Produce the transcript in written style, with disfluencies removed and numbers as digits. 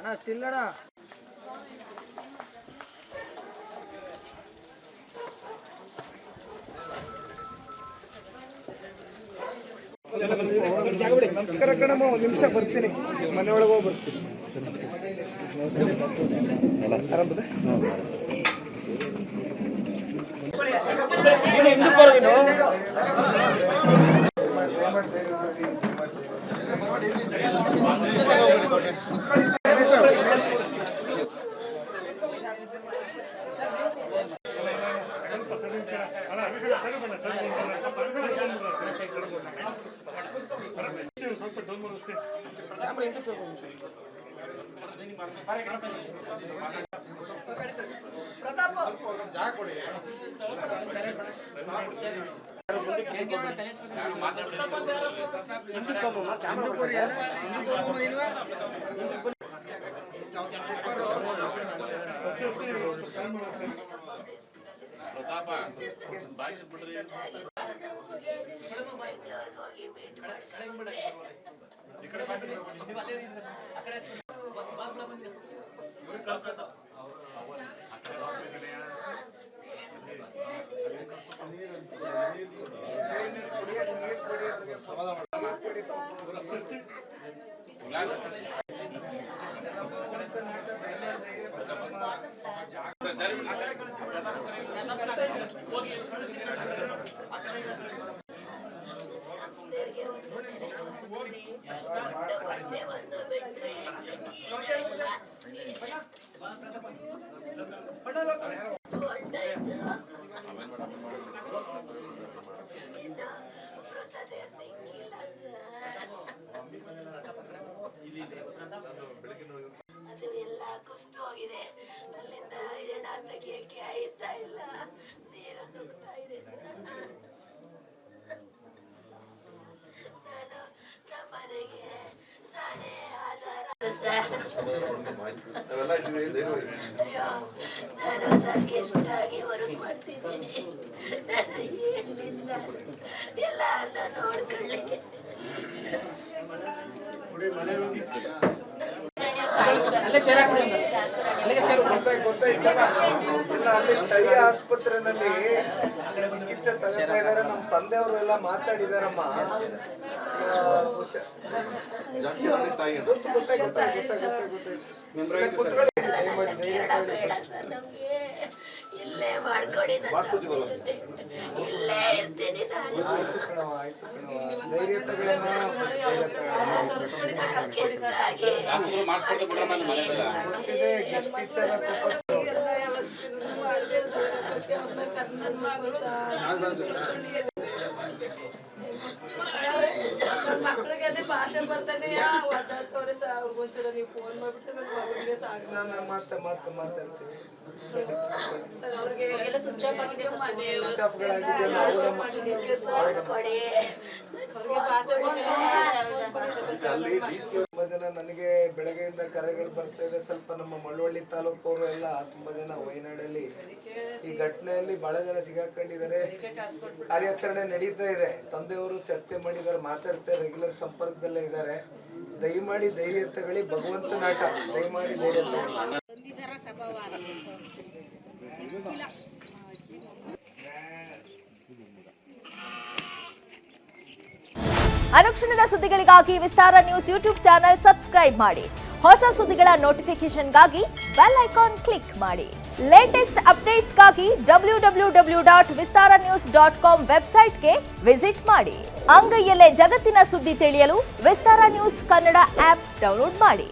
ಅಣ್ಣ ಸ್ಟಿಲ್ ಅಣ್ಣ ನಮಸ್ಕಾರ ಕಣಮ್ಮ, ಒಂದು ನಿಮಿಷ ಬರ್ತೀನಿ, ಮನೆಯೊಳಗೆ ಹೋಗಿ ಬರ್ತೀನಿ. ಆರಾಮದ ಅದು ಎಲ್ಲ ಕುಸ್ತು ಹೋಗಿದೆ. ಅಲ್ಲಿಂದ ಇದನ್ನ ತೆಗಿಯಕ್ಕೆ ಆಯ್ತಾ ಇಲ್ಲ, ನೀರು ನುಗ್ತಾ ಇದೆ. ನಾನು ನಮ್ಮನೆಗೆ ನಾನೇ ಆಧಾರ. ಅಯ್ಯೋ, ನಾನು ಸಂಕಷ್ಟಾಗಿ ವರ್ಕ್ ಮಾಡ್ತಿದ್ದೀನಿ. ನಾನು ಏನಿಲ್ಲ, ಎಲ್ಲ ನೋಡ್ಕೊಳ್ಳಿ. ಅಲ್ಲಿ ಸ್ಥಳೀಯ ಆಸ್ಪತ್ರೆಯಲ್ಲಿ ಚಿಕಿತ್ಸೆ ತಗೋತಾ ಇದಾರೆ. ನಮ್ಮ ತಂದೆಯವರು ಎಲ್ಲ ಮಾತಾಡಿದಾರಮ್ಮ. ಇಲ್ಲೇ ಮಾಡ್ಕೊಡಿ, ಇಲ್ಲೇ ಇರ್ತೀನಿ ನಾನು. ಆಯ್ತು ಕಣವ, ಆಯ್ತು ಕಣವ, ಧೈರ್ಯ ತಗೊಳ್ಳಮ್ಮ. ಗೊತ್ತಿದೆ ಗೆಸ್ಟ್ ಟೀಚರ್ ಮಕ್ಕಳಿಗೆ ಭಾಷೆ ಬರ್ತಾನೆ. ಒಂದ್ಸಲ ನೀವು ಫೋನ್ ಮಾಡ್ಬಿಟ್ಟು ನನ್ನ ಮಗಳಿಗೆ ಮಾತಾಡ್ತೀವಿ. ತುಂಬಾ ಜನ ನನಗೆ ಬೆಳಗ್ಗೆಯಿಂದ ಕರೆಗಳು ಬರ್ತಾ ಇದೆ. ಸ್ವಲ್ಪ ನಮ್ಮ ಮಳವಳ್ಳಿ ತಾಲೂಕವರು ಎಲ್ಲ ತುಂಬಾ ಜನ ವಯನಾಡಲ್ಲಿ ಈ ಘಟನೆಯಲ್ಲಿ ಬಹಳ ಜನ ಸಿಗಾಕೊಂಡಿದ್ದಾರೆ. ಕಾರ್ಯಾಚರಣೆ ನಡೀತಾ ಇದೆ. ತಂದೆಯವರು ಚರ್ಚೆ ಮಾಡಿದ್ದಾರೆ, ಮಾತಾಡ್ತಾರೆ, ರೆಗ್ಯುಲರ್ ಸಂಪರ್ಕದಲ್ಲೇ ಇದ್ದಾರೆ. ದಯಮಾಡಿ ಧೈರ್ಯ ತಗೊಳ್ಳಿ, ಭಗವಂತನ ಆಟ, ದಯಮಾಡಿ ಧೈರ್ಯ ತಗೊಳ್ಳಿ. ಅನುಕ್ಷಣದ ಸುದ್ದಿಗಳಿಗಾಗಿ ವಿಸ್ತಾರ ನ್ಯೂಸ್ ಯೂಟ್ಯೂಬ್ ಚಾನೆಲ್ ಸಬ್ಸ್ಕ್ರೈಬ್ ಮಾಡಿ. ಹೊಸ ಸುದ್ದಿಗಳ ನೋಟಿಫಿಕೇಶನ್ಗಾಗಿ ಬೆಲ್ ಐಕಾನ್ ಕ್ಲಿಕ್ ಮಾಡಿ. ಲೇಟೆಸ್ಟ್ ಅಪ್ಡೇಟ್ಸ್ಗಾಗಿ www.vistaranews.com ವೆಬ್ಸೈಟ್ಗೆ ವಿಸಿಟ್ ಮಾಡಿ. ಅಂಗೈಯಲ್ಲೇ ಜಗತ್ತಿನ ಸುದ್ದಿ ತಿಳಿಯಲು ವಿಸ್ತಾರ ನ್ಯೂಸ್ ಕನ್ನಡ ಆಪ್ ಡೌನ್ಲೋಡ್ ಮಾಡಿ.